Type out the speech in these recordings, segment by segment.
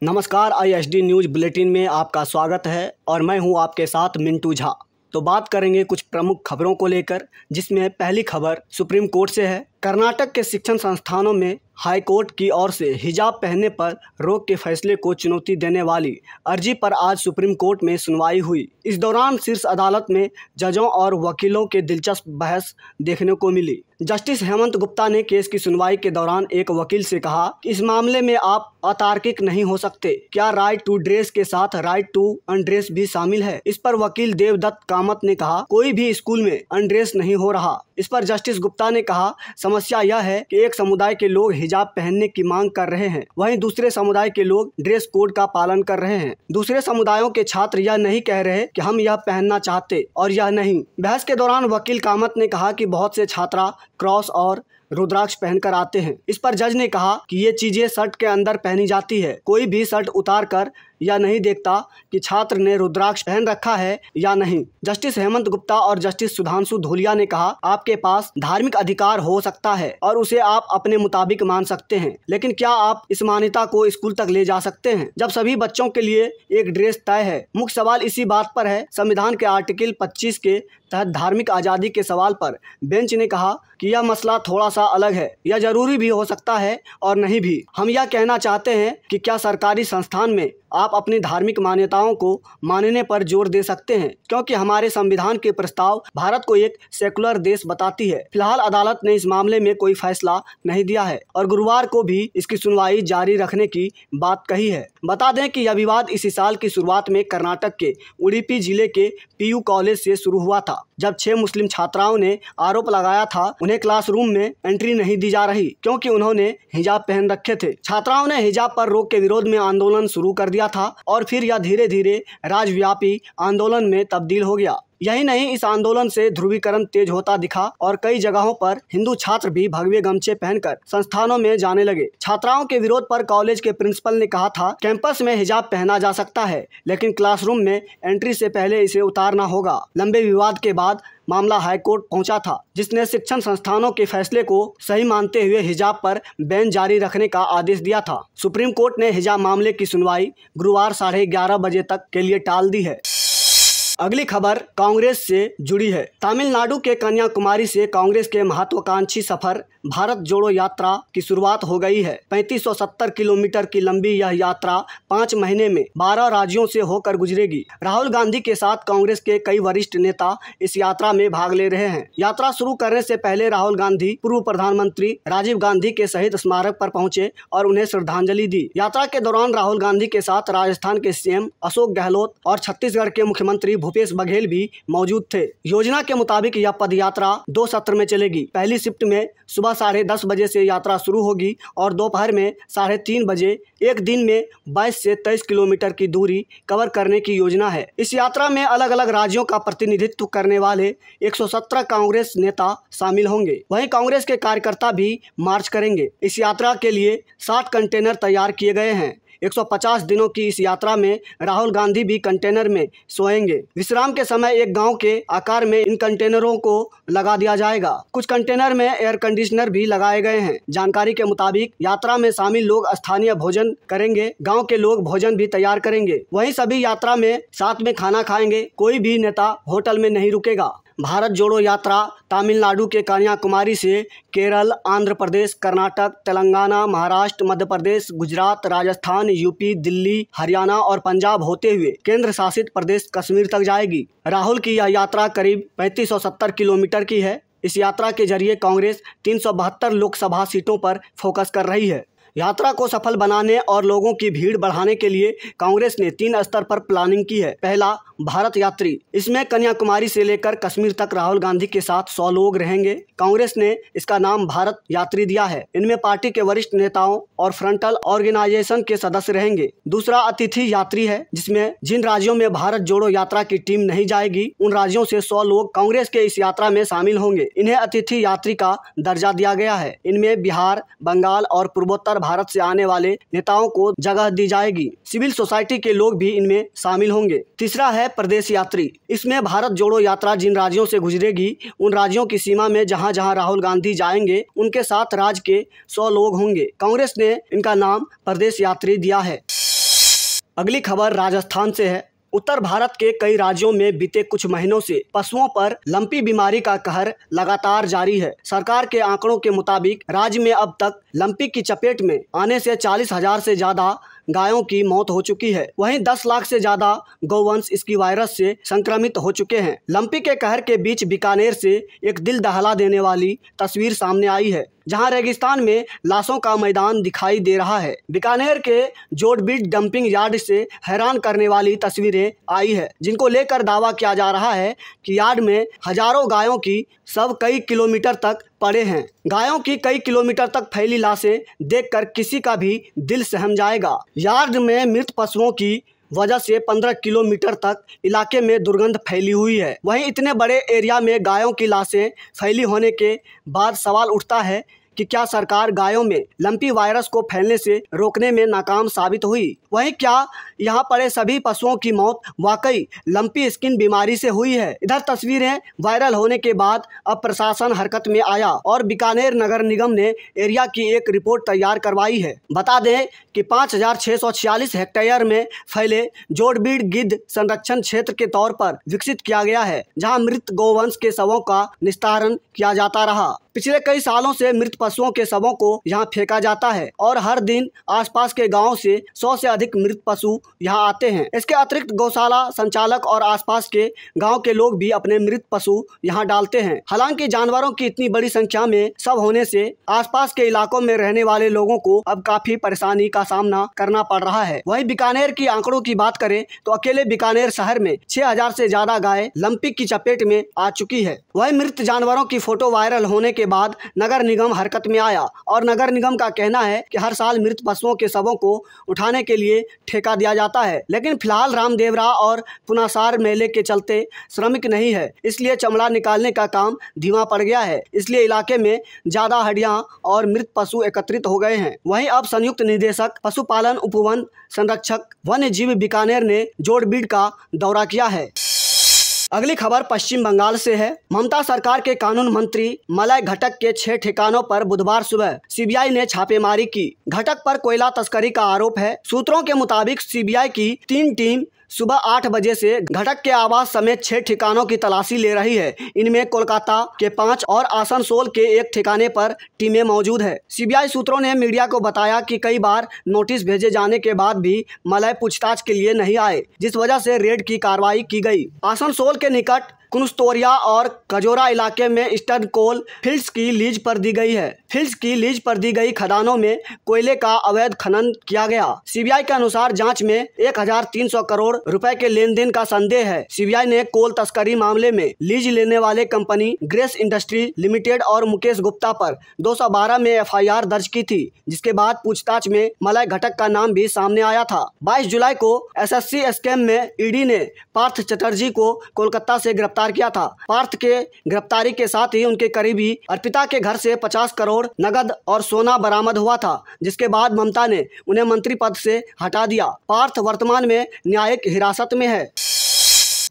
नमस्कार, ISD news bulletin में आपका स्वागत है और मैं हूं आपके साथ मिंटू झा। तो बात करेंगे कुछ प्रमुख खबरों को लेकर, जिसमें पहली खबर सुप्रीम कोर्ट से है। कर्नाटक के शिक्षण संस्थानों में हाई कोर्ट की ओर से हिजाब पहनने पर रोक के फैसले को चुनौती देने वाली अर्जी पर आज सुप्रीम कोर्ट में सुनवाई हुई। इस दौरान शीर्ष अदालत में जजों और वकीलों के दिलचस्प बहस देखने को मिली। जस्टिस हेमंत गुप्ता ने केस की सुनवाई के दौरान एक वकील से कहा कि इस मामले में आप अतार्किक नहीं हो सकते। क्या राइट टू ड्रेस के साथ राइट टू अनड्रेस भी शामिल है? इस पर वकील देवदत्त कामत ने कहा, कोई भी स्कूल में अनड्रेस नहीं हो रहा। इस पर जस्टिस गुप्ता ने कहा, समस्या यह है कि एक समुदाय के लोग हिजाब पहनने की मांग कर रहे हैं, वहीं दूसरे समुदाय के लोग ड्रेस कोड का पालन कर रहे हैं। दूसरे समुदायों के छात्र यह नहीं कह रहे कि हम यह पहनना चाहते और यह नहीं। बहस के दौरान वकील कामत ने कहा कि बहुत से छात्रा क्रॉस और रुद्राक्ष पहनकर आते हैं। इस पर जज ने कहा कि ये चीजें शर्ट के अंदर पहनी जाती है, कोई भी शर्ट उतार कर या नहीं देखता कि छात्र ने रुद्राक्ष पहन रखा है या नहीं। जस्टिस हेमंत गुप्ता और जस्टिस सुधांशु धूलिया ने कहा, आपके पास धार्मिक अधिकार हो सकता है और उसे आप अपने मुताबिक मान सकते हैं, लेकिन क्या आप इस मान्यता को स्कूल तक ले जा सकते हैं जब सभी बच्चों के लिए एक ड्रेस तय है? मुख्य सवाल इसी बात पर है। संविधान के आर्टिकल 25 के तहत धार्मिक आज़ादी के सवाल पर बेंच ने कहा कि यह मसला थोड़ा सा अलग है, यह जरूरी भी हो सकता है और नहीं भी। हम यह कहना चाहते हैं कि क्या सरकारी संस्थान में आप अपनी धार्मिक मान्यताओं को मानने पर जोर दे सकते हैं, क्योंकि हमारे संविधान के प्रस्ताव भारत को एक सेकुलर देश बताती है। फिलहाल अदालत ने इस मामले में कोई फैसला नहीं दिया है और गुरुवार को भी इसकी सुनवाई जारी रखने की बात कही है। बता दें कि यह विवाद इसी साल की शुरुआत में कर्नाटक के उडुपी जिले के PU कॉलेज से शुरू हुआ था, जब 6 मुस्लिम छात्राओं ने आरोप लगाया था उन्हें क्लासरूम में एंट्री नहीं दी जा रही क्योंकि उन्होंने हिजाब पहन रखे थे। छात्राओं ने हिजाब पर रोक के विरोध में आंदोलन शुरू कर दिया था और फिर यह धीरे धीरे राज्यव्यापी आंदोलन में तब्दील हो गया। यही नहीं, इस आंदोलन से ध्रुवीकरण तेज होता दिखा और कई जगहों पर हिंदू छात्र भी भगवे गमछे पहनकर संस्थानों में जाने लगे। छात्राओं के विरोध पर कॉलेज के प्रिंसिपल ने कहा था, कैंपस में हिजाब पहना जा सकता है, लेकिन क्लासरूम में एंट्री से पहले इसे उतारना होगा। लंबे विवाद के बाद मामला हाईकोर्ट पहुंचा था, जिसने शिक्षण संस्थानों के फैसले को सही मानते हुए हिजाब पर बैन जारी रखने का आदेश दिया था। सुप्रीम कोर्ट ने हिजाब मामले की सुनवाई गुरुवार 11:30 बजे तक के लिए टाल दी है। अगली खबर कांग्रेस से जुड़ी है। तमिलनाडु के कन्याकुमारी से कांग्रेस के महत्वाकांक्षी सफर भारत जोड़ो यात्रा की शुरुआत हो गई है। 3570 किलोमीटर की लंबी यह यात्रा 5 महीने में 12 राज्यों से होकर गुजरेगी। राहुल गांधी के साथ कांग्रेस के कई वरिष्ठ नेता इस यात्रा में भाग ले रहे हैं। यात्रा शुरू करने से पहले राहुल गांधी पूर्व प्रधानमंत्री राजीव गांधी के शहीद स्मारक पर पहुंचे और उन्हें श्रद्धांजलि दी। यात्रा के दौरान राहुल गांधी के साथ राजस्थान के CM अशोक गहलोत और छत्तीसगढ़ के मुख्यमंत्री भूपेश बघेल भी मौजूद थे। योजना के मुताबिक यह पद यात्रा 2 सत्र में चलेगी। पहली शिफ्ट में सुबह 10:30 बजे से यात्रा शुरू होगी और दोपहर में 3:30 बजे। एक दिन में 22 से 23 किलोमीटर की दूरी कवर करने की योजना है। इस यात्रा में अलग अलग राज्यों का प्रतिनिधित्व करने वाले 117 कांग्रेस नेता शामिल होंगे। वहीं कांग्रेस के कार्यकर्ता भी मार्च करेंगे। इस यात्रा के लिए 60 कंटेनर तैयार किए गए हैं। 150 दिनों की इस यात्रा में राहुल गांधी भी कंटेनर में सोएंगे। विश्राम के समय एक गांव के आकार में इन कंटेनरों को लगा दिया जाएगा। कुछ कंटेनर में एयर कंडीशनर भी लगाए गए हैं। जानकारी के मुताबिक यात्रा में शामिल लोग स्थानीय भोजन करेंगे, गांव के लोग भोजन भी तैयार करेंगे। वहीं सभी यात्रा में साथ में खाना खाएंगे। कोई भी नेता होटल में नहीं रुकेगा। भारत जोड़ो यात्रा तमिलनाडु के कन्याकुमारी से केरल, आंध्र प्रदेश, कर्नाटक, तेलंगाना, महाराष्ट्र, मध्य प्रदेश, गुजरात, राजस्थान, UP, दिल्ली, हरियाणा और पंजाब होते हुए केंद्र शासित प्रदेश कश्मीर तक जाएगी। राहुल की यह यात्रा करीब 3570 किलोमीटर की है। इस यात्रा के जरिए कांग्रेस 372 लोकसभा सीटों पर फोकस कर रही है। यात्रा को सफल बनाने और लोगों की भीड़ बढ़ाने के लिए कांग्रेस ने 3 स्तर पर प्लानिंग की है। पहला, भारत यात्री। इसमें कन्याकुमारी से लेकर कश्मीर तक राहुल गांधी के साथ 100 लोग रहेंगे। कांग्रेस ने इसका नाम भारत यात्री दिया है। इनमें पार्टी के वरिष्ठ नेताओं और फ्रंटल ऑर्गेनाइजेशन के सदस्य रहेंगे। दूसरा, अतिथि यात्री है, जिसमें जिन राज्यों में भारत जोड़ो यात्रा की टीम नहीं जाएगी, उन राज्यों से 100 लोग कांग्रेस के इस यात्रा में शामिल होंगे। इन्हें अतिथि यात्री का दर्जा दिया गया है। इनमें बिहार, बंगाल और पूर्वोत्तर भारत से आने वाले नेताओं को जगह दी जाएगी। सिविल सोसाइटी के लोग भी इनमें शामिल होंगे। तीसरा है प्रदेश यात्री। इसमें भारत जोड़ो यात्रा जिन राज्यों से गुजरेगी, उन राज्यों की सीमा में जहां जहां राहुल गांधी जाएंगे, उनके साथ राज्य के 100 लोग होंगे। कांग्रेस ने इनका नाम प्रदेश यात्री दिया है। अगली खबर राजस्थान से है। उत्तर भारत के कई राज्यों में बीते कुछ महीनों से पशुओं पर लंपी बीमारी का कहर लगातार जारी है। सरकार के आंकड़ों के मुताबिक राज्य में अब तक लंपी की चपेट में आने से 40,000 से ज़्यादा गायों की मौत हो चुकी है। वहीं 10 लाख से ज़्यादा गौवंश इसकी वायरस से संक्रमित हो चुके हैं। लंपी के कहर के बीच बीकानेर से एक दिल दहला देने वाली तस्वीर सामने आई है, जहां रेगिस्तान में लाशों का मैदान दिखाई दे रहा है। बीकानेर के जोड़बीट डंपिंग यार्ड से हैरान करने वाली तस्वीरें आई है, जिनको लेकर दावा किया जा रहा है कि यार्ड में हजारों गायों की शव कई किलोमीटर तक पड़े हैं। गायों की कई किलोमीटर तक फैली लाशें देखकर किसी का भी दिल सहम जाएगा। यार्ड में मृत पशुओं की वजह से 15 किलोमीटर तक इलाके में दुर्गंध फैली हुई है। वहीं इतने बड़े एरिया में गायों की लाशें फैली होने के बाद सवाल उठता है कि क्या सरकार गायों में लंपी वायरस को फैलने से रोकने में नाकाम साबित हुई? वहीं क्या यहाँ पड़े सभी पशुओं की मौत वाकई लंपी स्किन बीमारी से हुई है? इधर तस्वीरें वायरल होने के बाद अब प्रशासन हरकत में आया और बीकानेर नगर निगम ने एरिया की एक रिपोर्ट तैयार करवाई है। बता दें कि 5,646 हेक्टेयर में फैले जोड़बीड़ गिद्ध संरक्षण क्षेत्र के तौर पर विकसित किया गया है, जहाँ मृत गौवंश के शवों का निस्तारण किया जाता रहा। पिछले कई सालों से मृत पशुओं के शवों को यहाँ फेंका जाता है और हर दिन आसपास के गांवों से 100 से अधिक मृत पशु यहाँ आते हैं। इसके अतिरिक्त गौशाला संचालक और आसपास के गांव के लोग भी अपने मृत पशु यहाँ डालते हैं। हालांकि जानवरों की इतनी बड़ी संख्या में शव होने से आसपास के इलाकों में रहने वाले लोगों को अब काफी परेशानी का सामना करना पड़ रहा है। वहीं बीकानेर की आंकड़ों की बात करें तो अकेले बीकानेर शहर में 6,000 से ज्यादा गाय लंपी की चपेट में आ चुकी है। वहीं मृत जानवरों की फोटो वायरल होने के बाद नगर निगम हरकत में आया और नगर निगम का कहना है कि हर साल मृत पशुओं के शवों को उठाने के लिए ठेका दिया जाता है, लेकिन फिलहाल रामदेवरा और पुनासार मेले के चलते श्रमिक नहीं है, इसलिए चमड़ा निकालने का काम धीमा पड़ गया है। इसलिए इलाके में ज्यादा हड्डियां और मृत पशु एकत्रित हो गए हैं। वहीं अब संयुक्त निदेशक पशुपालन उपवन संरक्षक वन्य जीव बीकानेर ने जोड़बीड़ का दौरा किया है। अगली खबर पश्चिम बंगाल से है। ममता सरकार के कानून मंत्री मलय घटक के 6 ठिकानों पर बुधवार सुबह सीबीआई ने छापेमारी की। घटक पर कोयला तस्करी का आरोप है। सूत्रों के मुताबिक सीबीआई की 3 टीम सुबह 8 बजे से घटक के आवास समेत 6 ठिकानों की तलाशी ले रही है। इनमें कोलकाता के 5 और आसनसोल के 1 ठिकाने पर टीमें मौजूद है। सीबीआई सूत्रों ने मीडिया को बताया कि कई बार नोटिस भेजे जाने के बाद भी मलय पूछताछ के लिए नहीं आए, जिस वजह से रेड की कार्रवाई की गई। आसनसोल के निकट कुनस्तोरिया और कजोरा इलाके में ईस्टर्न कोल फील्ड्स की लीज पर दी गई है। फील्ड्स की लीज पर दी गई खदानों में कोयले का अवैध खनन किया गया। सीबीआई के अनुसार जांच में 1,300 करोड़ रुपए के लेन देन का संदेह है। सीबीआई ने कोल तस्करी मामले में लीज लेने वाले कंपनी ग्रेस इंडस्ट्री लिमिटेड और मुकेश गुप्ता पर 212 में एफआईआर दर्ज की थी, जिसके बाद पूछताछ में मलय घटक का नाम भी सामने आया था। 22 जुलाई को एसएससी स्कैम में ईडी ने पार्थ चटर्जी को कोलकाता से गिरफ्तार किया था। पार्थ के गिरफ्तारी के साथ ही उनके करीबी अर्पिता के घर से 50 करोड़ नगद और सोना बरामद हुआ था, जिसके बाद ममता ने उन्हें मंत्री पद से हटा दिया। पार्थ वर्तमान में न्यायिक हिरासत में है।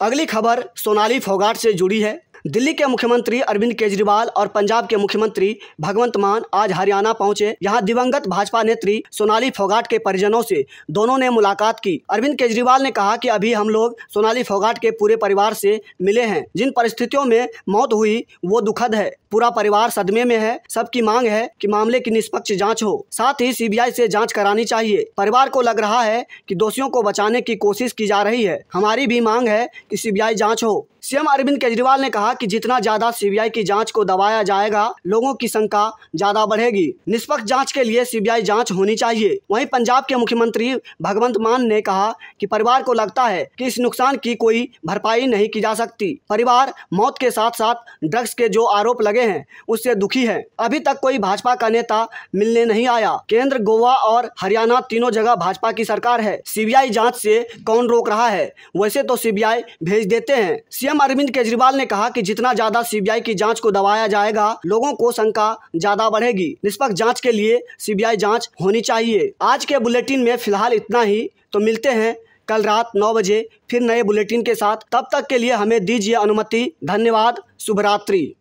अगली खबर सोनाली फोगाट से जुड़ी है। दिल्ली के मुख्यमंत्री अरविंद केजरीवाल और पंजाब के मुख्यमंत्री भगवंत मान आज हरियाणा पहुंचे। यहां दिवंगत भाजपा नेत्री सोनाली फोगाट के परिजनों से दोनों ने मुलाकात की। अरविंद केजरीवाल ने कहा कि अभी हम लोग सोनाली फोगाट के पूरे परिवार से मिले हैं। जिन परिस्थितियों में मौत हुई वो दुखद है। पूरा परिवार सदमे में है। सबकी मांग है कि मामले की निष्पक्ष जांच हो, साथ ही सीबीआई से जांच करानी चाहिए। परिवार को लग रहा है कि दोषियों को बचाने की कोशिश की जा रही है। हमारी भी मांग है कि सीबीआई जांच हो। सीएम अरविंद केजरीवाल ने कहा कि जितना ज्यादा सीबीआई की जांच को दबाया जाएगा, लोगों की शंका ज्यादा बढ़ेगी। निष्पक्ष जांच के लिए सीबीआई जांच होनी चाहिए। वहीं पंजाब के मुख्यमंत्री भगवंत मान ने कहा कि परिवार को लगता है कि इस नुकसान की कोई भरपाई नहीं की जा सकती। परिवार मौत के साथ साथ ड्रग्स के जो आरोप लगे हैं उससे दुखी है। अभी तक कोई भाजपा का नेता मिलने नहीं आया। केंद्र, गोवा और हरियाणा तीनों जगह भाजपा की सरकार है। सीबीआई जांच से कौन रोक रहा है? वैसे तो सीबीआई भेज देते हैं। सीएम अरविंद केजरीवाल ने कहा कि जितना ज्यादा सीबीआई की जांच को दबाया जाएगा, लोगों को शंका ज्यादा बढ़ेगी। निष्पक्ष जांच के लिए सीबीआई जांच होनी चाहिए। आज के बुलेटिन में फिलहाल इतना ही। तो मिलते हैं कल रात 9 बजे फिर नए बुलेटिन के साथ। तब तक के लिए हमें दीजिए अनुमति। धन्यवाद। शुभ रात्रि।